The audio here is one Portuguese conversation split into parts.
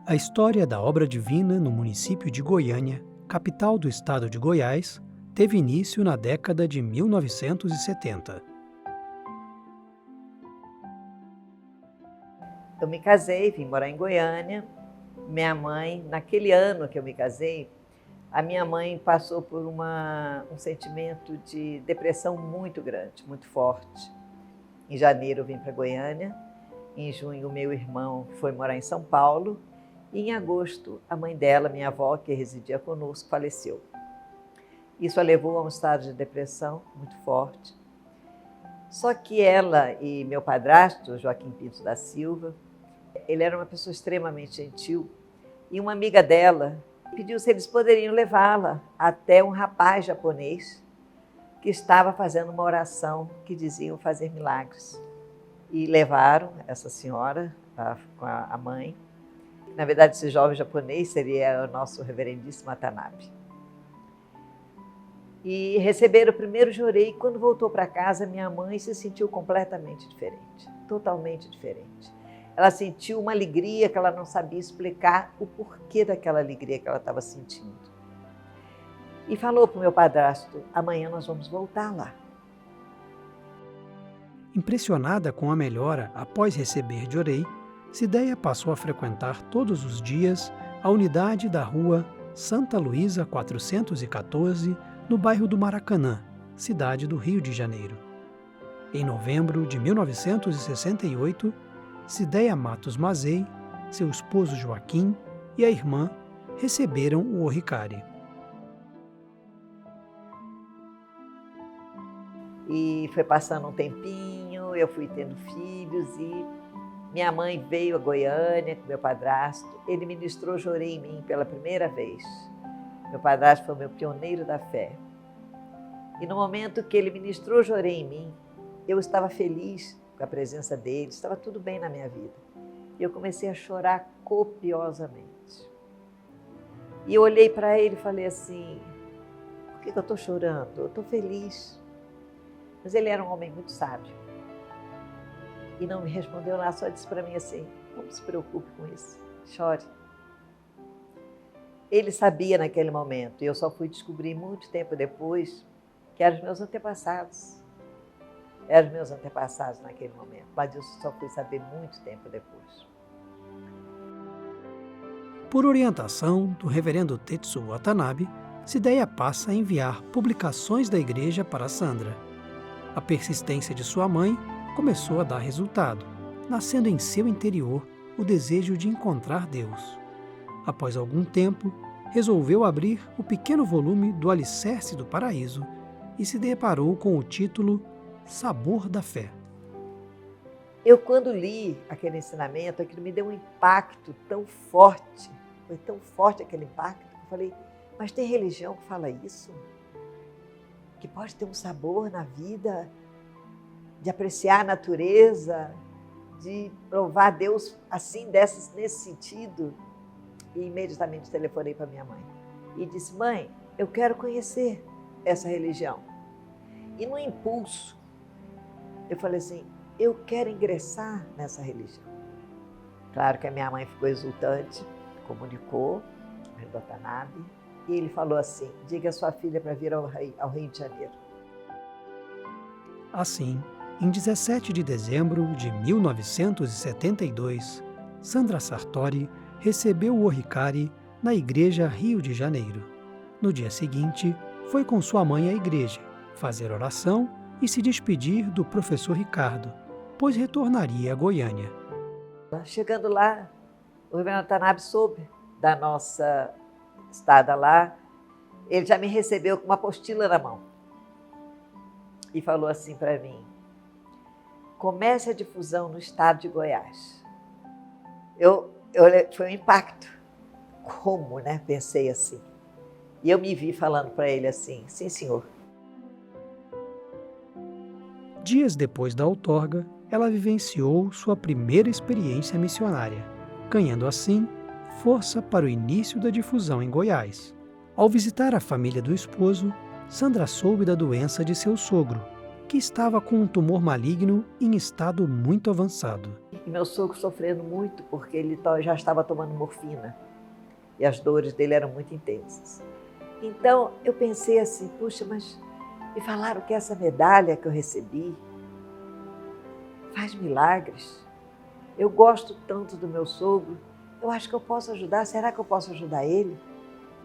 A história da obra divina no município de Goiânia, capital do estado de Goiás, teve início na década de 1970. Eu me casei, vim morar em Goiânia. Minha mãe, naquele ano que eu me casei, a minha mãe passou por um sentimento de depressão muito grande, muito forte. Em janeiro eu vim para Goiânia, em junho meu irmão foi morar em São Paulo e em agosto a mãe dela, minha avó, que residia conosco, faleceu. Isso a levou a um estado de depressão muito forte. Só que ela e meu padrasto, Joaquim Pinto da Silva, ele era uma pessoa extremamente gentil e uma amiga dela pediu se eles poderiam levá-la até um rapaz japonês que estava fazendo uma oração que diziam fazer milagres. E levaram essa senhora com a mãe. Na verdade, esse jovem japonês seria o nosso reverendíssimo Watanabe. E receberam o primeiro jorei. Quando voltou para casa, minha mãe se sentiu completamente diferente, totalmente diferente. Ela sentiu uma alegria que ela não sabia explicar o porquê daquela alegria que ela estava sentindo. E falou para o meu padrasto: amanhã nós vamos voltar lá. Impressionada com a melhora após receber jorei, Cideia passou a frequentar todos os dias a unidade da rua Santa Luísa 414, no bairro do Maracanã, cidade do Rio de Janeiro. Em novembro de 1968, Cideia Matos Mazei, seu esposo Joaquim e a irmã receberam o Ohikari. E foi passando um tempinho, eu fui tendo filhos e minha mãe veio a Goiânia com meu padrasto. Ele ministrou jorei em mim pela primeira vez. Meu padrasto foi o meu pioneiro da fé. E no momento que ele ministrou jorei em mim, eu estava feliz com a presença dele, estava tudo bem na minha vida. E eu comecei a chorar copiosamente. E eu olhei para ele e falei assim: por que eu estou chorando? Eu estou feliz. Mas ele era um homem muito sábio. E não me respondeu nada, só disse para mim assim: não se preocupe com isso, chore. Ele sabia naquele momento, e eu só fui descobrir muito tempo depois, que eram os meus antepassados. Eram os meus antepassados naquele momento, mas eu só fui saber muito tempo depois. Por orientação do reverendo Tetsuo Watanabe, Cideia passa a enviar publicações da igreja para Sandra. A persistência de sua mãe começou a dar resultado, nascendo em seu interior o desejo de encontrar Deus. Após algum tempo, resolveu abrir o pequeno volume do Alicerce do Paraíso e se deparou com o título Sabor da Fé. Eu, quando li aquele ensinamento, aquilo me deu um impacto tão forte, foi tão forte aquele impacto, que eu falei: mas tem religião que fala isso? Que pode ter um sabor na vida, de apreciar a natureza, de louvar a Deus assim, nesse sentido? E imediatamente telefonei para minha mãe e disse: mãe, eu quero conhecer essa religião. E no impulso, eu falei assim: eu quero ingressar nessa religião. Claro que a minha mãe ficou exultante, comunicou ao Watanabe, e ele falou assim: diga a sua filha para vir ao Rio de Janeiro. Assim, em 17 de dezembro de 1972, Sandra Sartori recebeu o Ohikari na Igreja Rio de Janeiro. No dia seguinte, foi com sua mãe à igreja, fazer oração e se despedir do professor Ricardo, pois retornaria a Goiânia. Chegando lá, o reverendo Watanabe soube da nossa estada lá. Ele já me recebeu com uma apostila na mão e falou assim para mim: comece a difusão no estado de Goiás. Foi um impacto. Como, né? Pensei assim. E eu me vi falando para ele assim: sim, senhor. Dias depois da outorga, ela vivenciou sua primeira experiência missionária, ganhando assim força para o início da difusão em Goiás. Ao visitar a família do esposo, Sandra soube da doença de seu sogro, que estava com um tumor maligno em estado muito avançado. E meu sogro sofrendo muito, porque ele já estava tomando morfina. E as dores dele eram muito intensas. Então, eu pensei assim, puxa, mas me falaram que essa medalha que eu recebi faz milagres. Eu gosto tanto do meu sogro, eu acho que eu posso ajudar. Será que eu posso ajudar ele?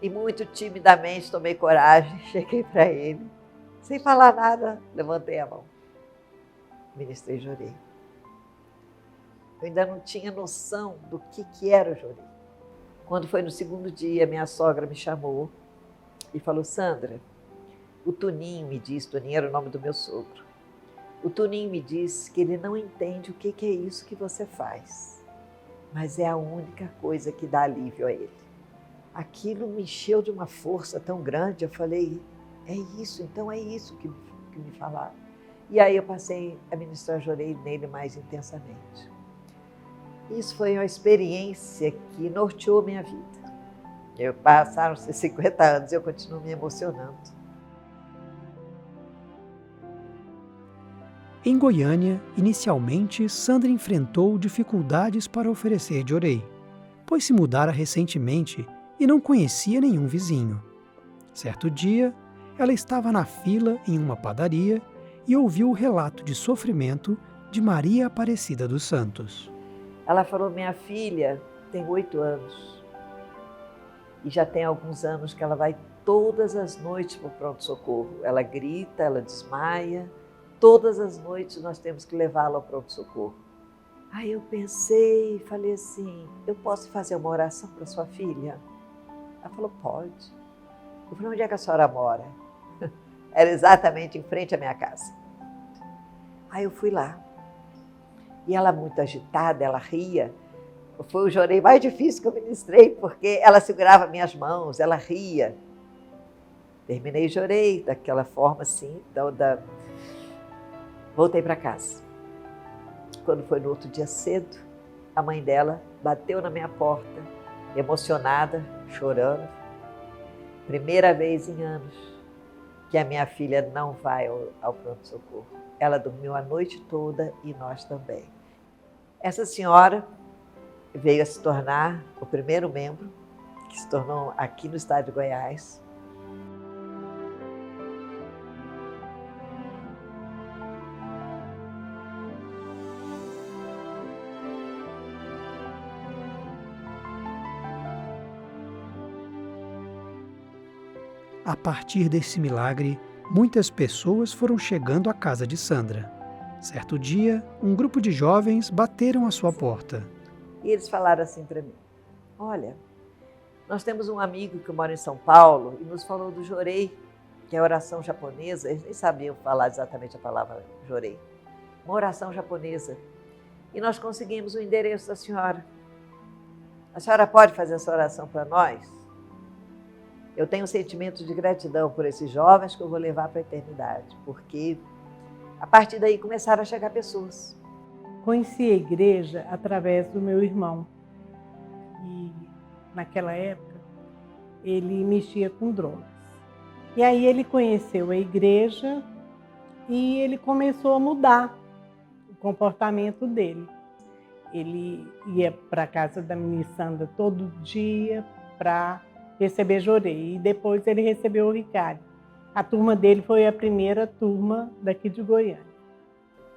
E muito timidamente tomei coragem, cheguei para ele. Sem falar nada, levantei a mão. Ministrei Jorei. Eu ainda não tinha noção do que era o Jorei. Quando foi no segundo dia, minha sogra me chamou e falou, Sandra, o Toninho me disse, Toninho era o nome do meu sogro, o Toninho me disse que ele não entende o que é isso que você faz, mas é a única coisa que dá alívio a ele. Aquilo me encheu de uma força tão grande, eu falei, é isso, então é isso que me falaram. E aí eu passei a ministrar Jorei nele mais intensamente. Isso foi uma experiência que norteou minha vida. Passaram-se 50 anos e eu continuo me emocionando. Em Goiânia, inicialmente, Sandra enfrentou dificuldades para oferecer Jorei, pois se mudara recentemente e não conhecia nenhum vizinho. Certo dia, ela estava na fila em uma padaria e ouviu o relato de sofrimento de Maria Aparecida dos Santos. Ela falou, minha filha tem 8 anos e já tem alguns anos que ela vai todas as noites para o pronto-socorro. Ela grita, ela desmaia, todas as noites nós temos que levá-la ao pronto-socorro. Aí eu pensei, falei assim, eu posso fazer uma oração para sua filha? Ela falou, pode. Eu falei, onde é que a senhora mora? Era exatamente em frente à minha casa. Aí eu fui lá. E ela muito agitada, ela ria. Foi o Jorei mais difícil que eu ministrei, porque ela segurava minhas mãos, ela ria. Terminei o Jorei daquela forma assim, voltei para casa. Quando foi no outro dia cedo, a mãe dela bateu na minha porta, emocionada, chorando. Primeira vez em anos que a minha filha não vai ao pronto-socorro. Ela dormiu a noite toda e nós também. Essa senhora veio a se tornar o primeiro membro que se tornou aqui no estado de Goiás. A partir desse milagre, muitas pessoas foram chegando à casa de Sandra. Certo dia, um grupo de jovens bateram à sua porta. E eles falaram assim para mim, olha, nós temos um amigo que mora em São Paulo e nos falou do Jorei, que é a oração japonesa, eles nem sabiam falar exatamente a palavra Jorei, uma oração japonesa. E nós conseguimos o endereço da senhora. A senhora pode fazer essa oração para nós? Eu tenho um sentimento de gratidão por esses jovens que eu vou levar para a eternidade, porque a partir daí começaram a chegar pessoas. Conheci a igreja através do meu irmão. E naquela época ele mexia com drogas. E aí ele conheceu a igreja e ele começou a mudar o comportamento dele. Ele ia para a casa da menina Sandra todo dia para receber Jorei. E depois ele recebeu o Ricardo. A turma dele foi a primeira turma daqui de Goiânia.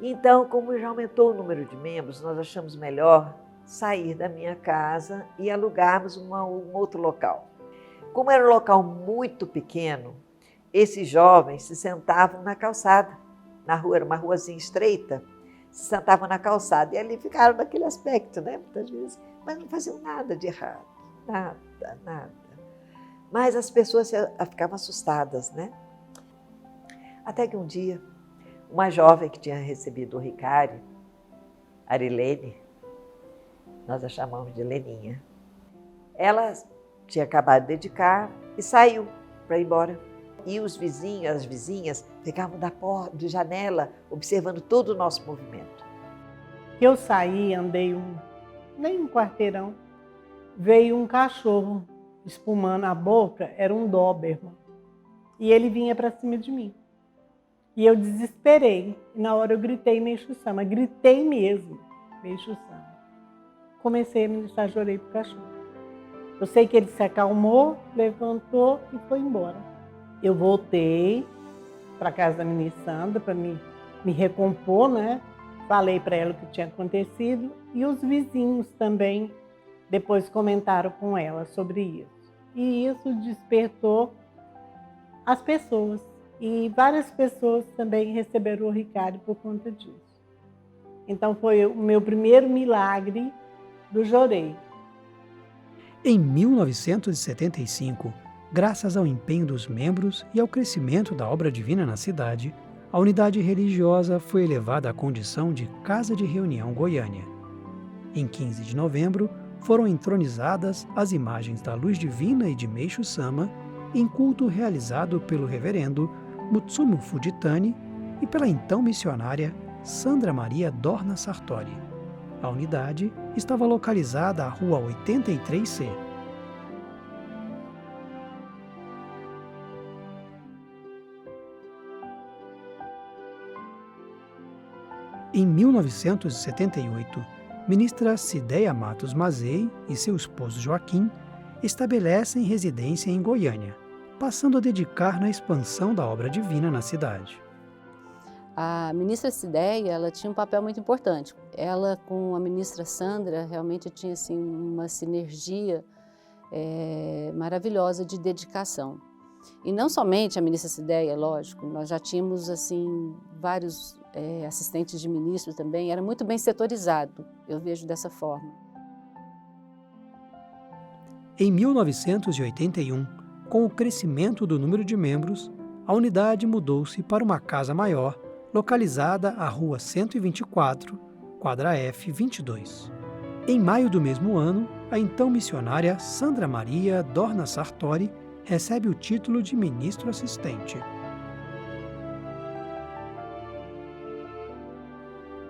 Então, como já aumentou o número de membros, nós achamos melhor sair da minha casa e alugarmos um outro local. Como era um local muito pequeno, esses jovens se sentavam na calçada, na rua, era uma ruazinha estreita, se sentavam na calçada e ali ficaram naquele aspecto, né? Muitas vezes, mas não faziam nada de errado, nada. Mas as pessoas ficavam assustadas, né? Até que um dia, uma jovem que tinha recebido o Ricário, Arilene, nós a chamamos de Leninha, ela tinha acabado de dedicar e saiu para ir embora. E os vizinhos, as vizinhas, ficavam da porta, de janela, observando todo o nosso movimento. Eu saí, andei nem um quarteirão, veio um cachorro espumando a boca, era um Doberman, e ele vinha para cima de mim. E eu desesperei, e na hora eu gritei meio chussama, gritei mesmo. Meixo Sama. Comecei a ministrar Jorei para o cachorro. Eu sei que ele se acalmou, levantou e foi embora. Eu voltei para a casa da ministra Sandra para me recompor, né? Falei para ela o que tinha acontecido e os vizinhos também depois comentaram com ela sobre isso. E isso despertou as pessoas. E várias pessoas também receberam o Ricário por conta disso. Então foi o meu primeiro milagre do Jorei. Em 1975, graças ao empenho dos membros e ao crescimento da obra divina na cidade, a unidade religiosa foi elevada à condição de Casa de Reunião Goiânia. Em 15 de novembro, foram entronizadas as imagens da Luz Divina e de Meixo Sama em culto realizado pelo reverendo Mutsumu Fujitani e pela então missionária Sandra Maria Dorna Sartori. A unidade estava localizada à Rua 83C. Em 1978, ministra Cideia Matos Mazei e seu esposo Joaquim estabelecem residência em Goiânia, passando a dedicar na expansão da obra divina na cidade. A ministra Cideia, ela tinha um papel muito importante. Ela com a ministra Sandra realmente tinha assim, uma sinergia maravilhosa de dedicação. E não somente a ministra Cideia, lógico, nós já tínhamos assim, vários assistentes de ministro também, era muito bem setorizado, eu vejo dessa forma. Em 1981, com o crescimento do número de membros, a unidade mudou-se para uma casa maior, localizada à Rua 124, quadra F 22. Em maio do mesmo ano, a então missionária Sandra Maria Dorna Sartori recebe o título de ministro assistente.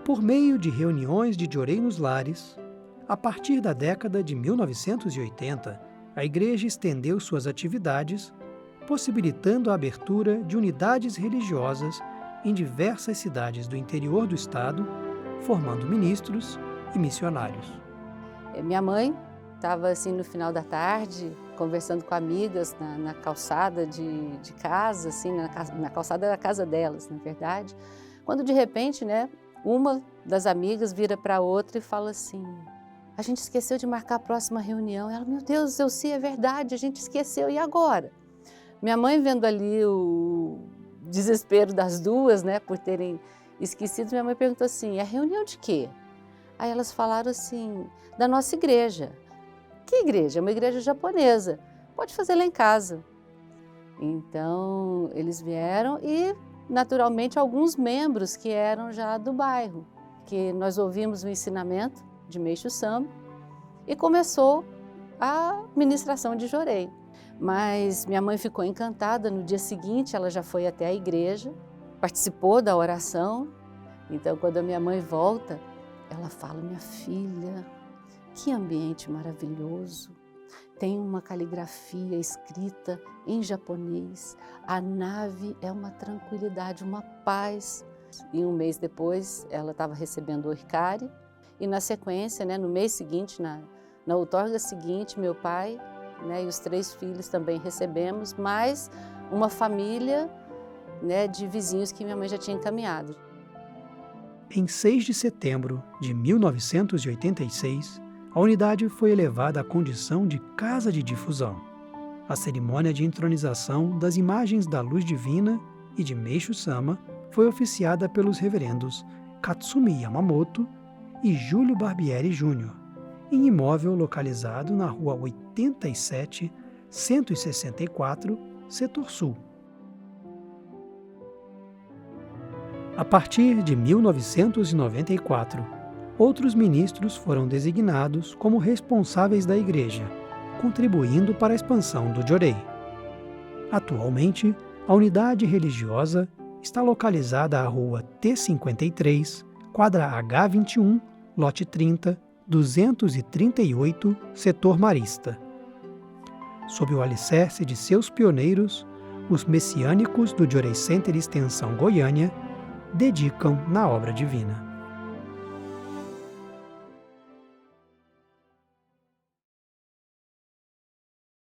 Por meio de reuniões de Jorei nos lares, a partir da década de 1980, a Igreja estendeu suas atividades, possibilitando a abertura de unidades religiosas em diversas cidades do interior do estado, formando ministros e missionários. Minha mãe estava assim no final da tarde, conversando com amigas na calçada de casa, assim, na calçada da casa delas, na verdade, quando de repente, né, uma das amigas vira para a outra e fala assim: a gente esqueceu de marcar a próxima reunião. Ela, meu Deus, eu sei, é verdade, a gente esqueceu, e agora? Minha mãe, vendo ali o desespero das duas, né, por terem esquecido, minha mãe perguntou assim: é reunião de quê? Aí elas falaram assim: da nossa igreja. Que igreja? É uma igreja japonesa. Pode fazer lá em casa. Então, eles vieram e, naturalmente, alguns membros que eram já do bairro, que nós ouvimos o ensinamento de Meixo Sama e começou a ministração de Jorei. Mas minha mãe ficou encantada. No dia seguinte, ela já foi até a igreja, participou da oração. Então, quando a minha mãe volta, ela fala: minha filha, que ambiente maravilhoso. Tem uma caligrafia escrita em japonês. A nave é uma tranquilidade, uma paz. E um mês depois, ela estava recebendo o Ricário. E na sequência, né, no mês seguinte, na outorga seguinte, meu pai, né, e os 3 filhos também recebemos, mais uma família, né, de vizinhos que minha mãe já tinha encaminhado. Em 6 de setembro de 1986, a unidade foi elevada à condição de casa de difusão. A cerimônia de entronização das imagens da Luz Divina e de Meixo Sama foi oficiada pelos reverendos Katsumi Yamamoto e Júlio Barbieri Júnior, em imóvel localizado na Rua 87, 164, Setor Sul. A partir de 1994, outros ministros foram designados como responsáveis da Igreja, contribuindo para a expansão do Jorei. Atualmente, a unidade religiosa está localizada à Rua T53, quadra H21, lote 30, 238, Setor Marista. Sob o alicerce de seus pioneiros, os messiânicos do Jorei Center Extensão Goiânia dedicam na obra divina.